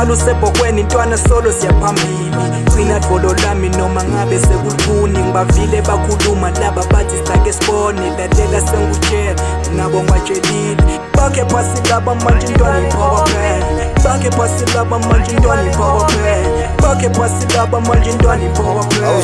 Umthwalo usebhokweni intwana solo siyaphambili. Gcina dvolo lami noma ngabe sekulukhuni. Ngibavile bakhuluma laba bathi sake sibone. Lalela sengutshela nabo ngwatshelile. Bakhe phasi laba manje intwana ipower plan. Bakhe phasi laba manje intwana ipower plan. Bakhe phasi laba manje intwana ipower plan.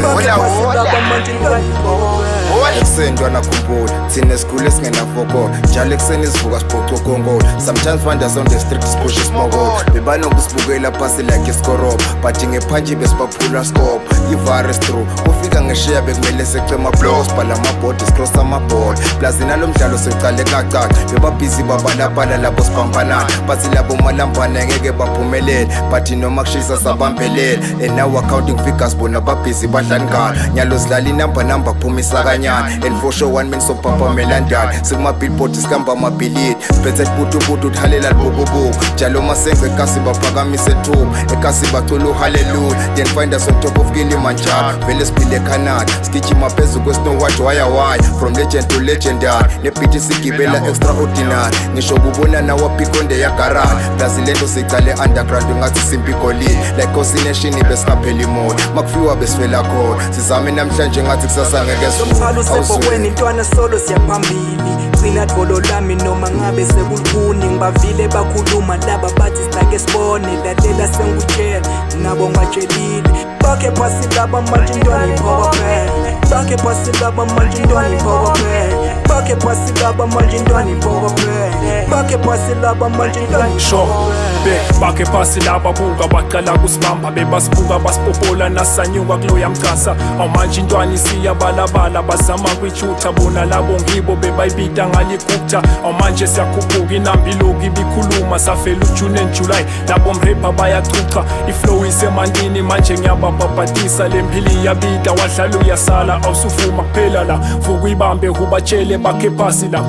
Bakhe phasi laba manje intwana ipower plan. Ekuseni ntwana khumbula thina esikhule esingenafokolo njalo ekuseni sivuka sibhoca ugongola. Sometimes find us on the street sipush ismokolo. Bebanokusibukela phasi like isikoroba but ngephanji besibaphula scope. I-virus through kufika ngesheya bekumele secema blocks bhala amabhodi scross amabhola. Plus nalo mdlalo sewucale kacaca bebabhizi babalabala labo sibambanana. Bathi labo malambane ngeke baphumelele but noma kushisa sabambelele. And now accounting figures bona babhizi badlanikala. Nyalo zilala inamba kuphumisa kanyana. And for sure one man so papa melandani. Sigma billboard iskamba amabhilidi. Siphethe kutukutu uthalela libukubuku. Njalo masenze ekasi baphakamise thuba. Ekasi bacula uhallelujah. Then find us on top of Kilimanjaro. Vele siphile eCanada. Sigijima phezu kwe-Snow White wire. From legend to legendary. Lephithi sigibela extraordinary. Ngisho kubona nawapikonde yagarage. Plus lento sicale underground ngathi simpi golini. Like cocination besingapheli moya. Makufiwa besifela khona. Sizame namhlanje ngathi kusasa ngeke sifuna. Umthwalo usebhokweni intwana solo siyaphambili. Gcina dvolo lami noma ngabe sekulukhuni. Ngibavile bakhuluma laba bathi sake sibone. Lalela sengutshela nabo ngwatshelile. Bakhe phasi laba manje intwana ipower plan. Bakhe phasi laba manje intwana ipower plan. Bakhe phasi laba manje intwana ipower plan. Bakhe phasi laba manje intwana ipower plan. Bakhe phasi laba buka baqala kusibamba bebasibuka basipopola nasanyuka kuloya mchasa. Awumanje intwana isiyabalabala bazama kwichutha bona labo ngibo bebayibita ngaligupta. Awumanje siyakhuphuka inambi loku ibikhuluma safela uJune and July. Labo mrapper bayachucha iflow isemandini manje ngiyababhabhatisa lempili yabida wadlala uyasala awusuvuma kuphela la vuka uyibambe hubatshele bakhe phasi la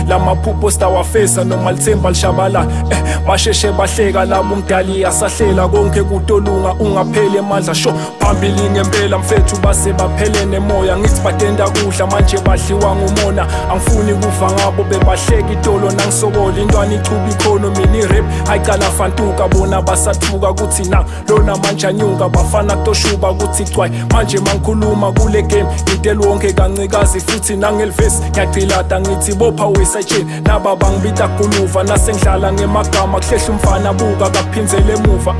lamaphupho stawafesa noma lithemba lishabala basheshe bahleka labo umdali yasahlela konke kutolunga ungaphele amandla sho phambili ngempela mfethu base baphelene moya ngithi batenda kudla manje badliwa ngumona angifuni kufa ngabo bebahleka itolo nangisokola intwana ichuba ikhono mini rap ayiqala fantuka bona basathuka kuthi na lona manje anyuka bafana kutoshuba kuthi cwayi manje mangikhuluma kule game ngidela wonke kancikazi futhi nangelivesi ngiyagcilata ngithi bopha wesayitsheni naba bangibita kuluva nasengidlala ngemagama kuhlehla umfana buka kaphinzele emuva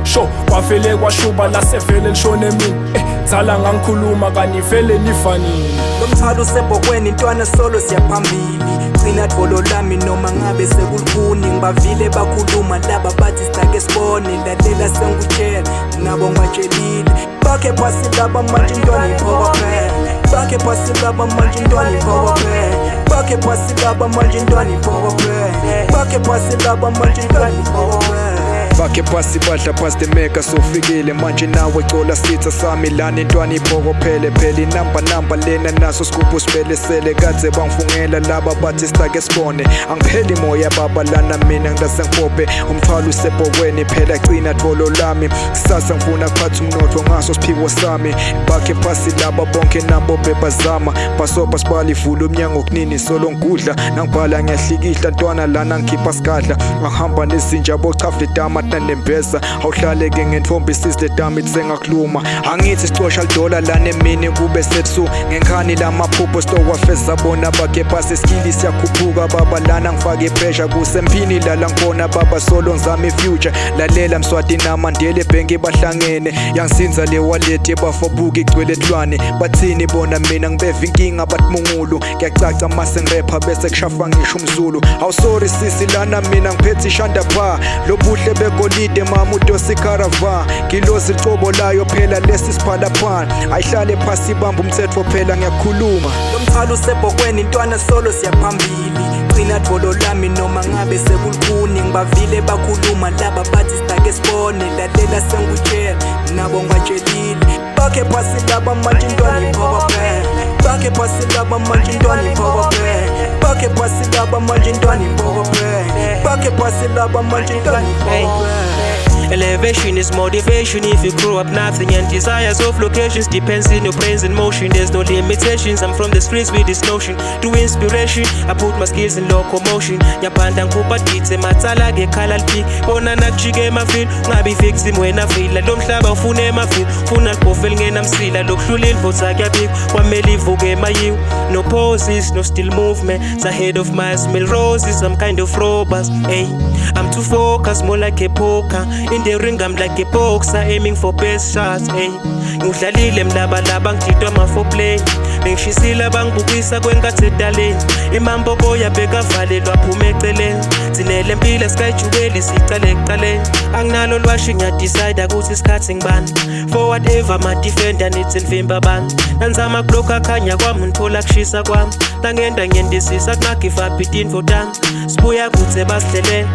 sho kwavele kwashuba lasevele lishone mina zala ngangikhuluma kanivele nifanile. Umthwalo usebhokweni intwana solo siyaphambili. Gcina dvolo lami noma ngabe sekulukhuni. Ngibavile bakhuluma laba bathi sake sibone. Lalela sengutshela nabo ngwatshelile. Bakhe phasi laba manje intwana ipower plan. Bakhe phasi laba manje intwana ipower plan. Bakhe phasi laba manje intwana ipower plan. Bakhe phasi laba manje intwana ipower plan. Bakhe phasi badla past the mega sofikile manje nawe cola sitha sami lana intwana iphokophele phela inamba lena naso sigubhu sibelesele kadze bangifungela laba bathi sitake sibone angipheli moya baba lana mina ngase ngibophe umthwalo usebhokweni phela gcina dvolo lami kusasa ngifuna kuphatha umnotho ngaso siphiwo sami bakhe phasi laba bonke nabo bebazama basopa sibali vula umnyango kunini solo ngudla nangibhala ngiyahlikihla ntwana lana ngikhipha sikadla ngahamba nezinja bochafle dama nembeza awuhlaleke ngentombi sister dami tsengakhuluma angithi sicosha lidola lana emini kube sethu ngekhani lamaphupho stowafeza bona bakhe phasi skilli siyakhuphuka baba lana ngifake pressure kusempini lala ngibona baba solo ngizama future lalela mswati namandele bhenke bahlangene yangisinza le wallet yebafobuka igcwele dlwane bathini bona mina ngibeva inkinga bathimungulu kuyacaca mase ngirapha bese kushafa ngisho umzulu aw sorry sisi lana mina ngiphethe ishanda pha lobuhle begolide mama udosi caravan kilozi icobo layo phela lesi siphala phana ayihlale phasi bamba umthetho phela ngiyakhuluma umthwalo usebhokweni intwana solo siyaphambili gcina dvolo lami noma ngabe sekulukhuni ngibavile bakhuluma laba bathi sitake sibone lalela sengutshela nabo ngwatshelile bakhe phasi laba manje intwana ipower plan bakhe phasi laba manje intwana ipower plan bakhe phasi laba manje intwana ipower plan bakhe phasi laba manje intwana ipower plan Elevation is motivation if you grow up nothing, and desires of locations depends in your brains in motion. There's no limitations, I'm from the streets with this notion. To inspiration, I put my skills in locomotion. Yapanda nkupa dite matala ge kala lpi. Ona nakchike ma feel, ngabi victim when I feel. Lo mhlaba ufune ma feel, funa lpofel ngena msila. Lokhlula ilvotsa kyabik, kwameli ivuke mayiw. No poses, no still movement. Ahead of my smell roses, I'm kind of robbers. Hey, I'm too focused, more like a poker. In the ring, I'm like a boxer, aiming for best shots. Hey, ngidlalile mlaba ngididwa ma for play. Bengishisila bangibukisa kwenkathedaleni. Imambo boya bheka valelwa phuma eceleni. Zinele mpilo sikajubeli sicale ekuqaleni. Anginalo lwashi ngiyadecide ukuthi isikhathi ngibani. For whatever my defender needs envimba bani. Nanzama kuloka khanya kwami ngithola kushisa kwami. Nangenda ngendisisa kungagive up itinfo tami. Sibuya kuthe basihlelele.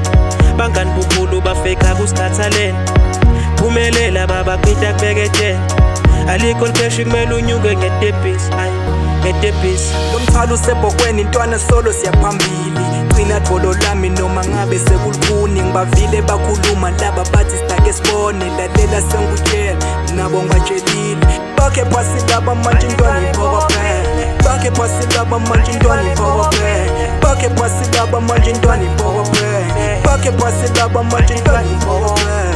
Bangani bukhulu bafeka kusikhathalele. Phumelela baba qita kubekethe. Alikho likeshi kumele unyuke ngedebhisi, hayi ngedebhisi. Lo mthwalo usebhokweni ntwana solo siyaphambili. Qina dvolo lami noma ngabe sekulukhuni. Ngibavile bakhuluma laba bathi sitake sibone. Lalela sengikutshela nabo ngibatshelile. Bakhe phasi laba manje intwana iphokophele. Bakhe phasi laba manje intwana iphokophele. Bakhe phasi laba manje intwana iphokophele. Bakhe phasi laba manje intwana iphokophele.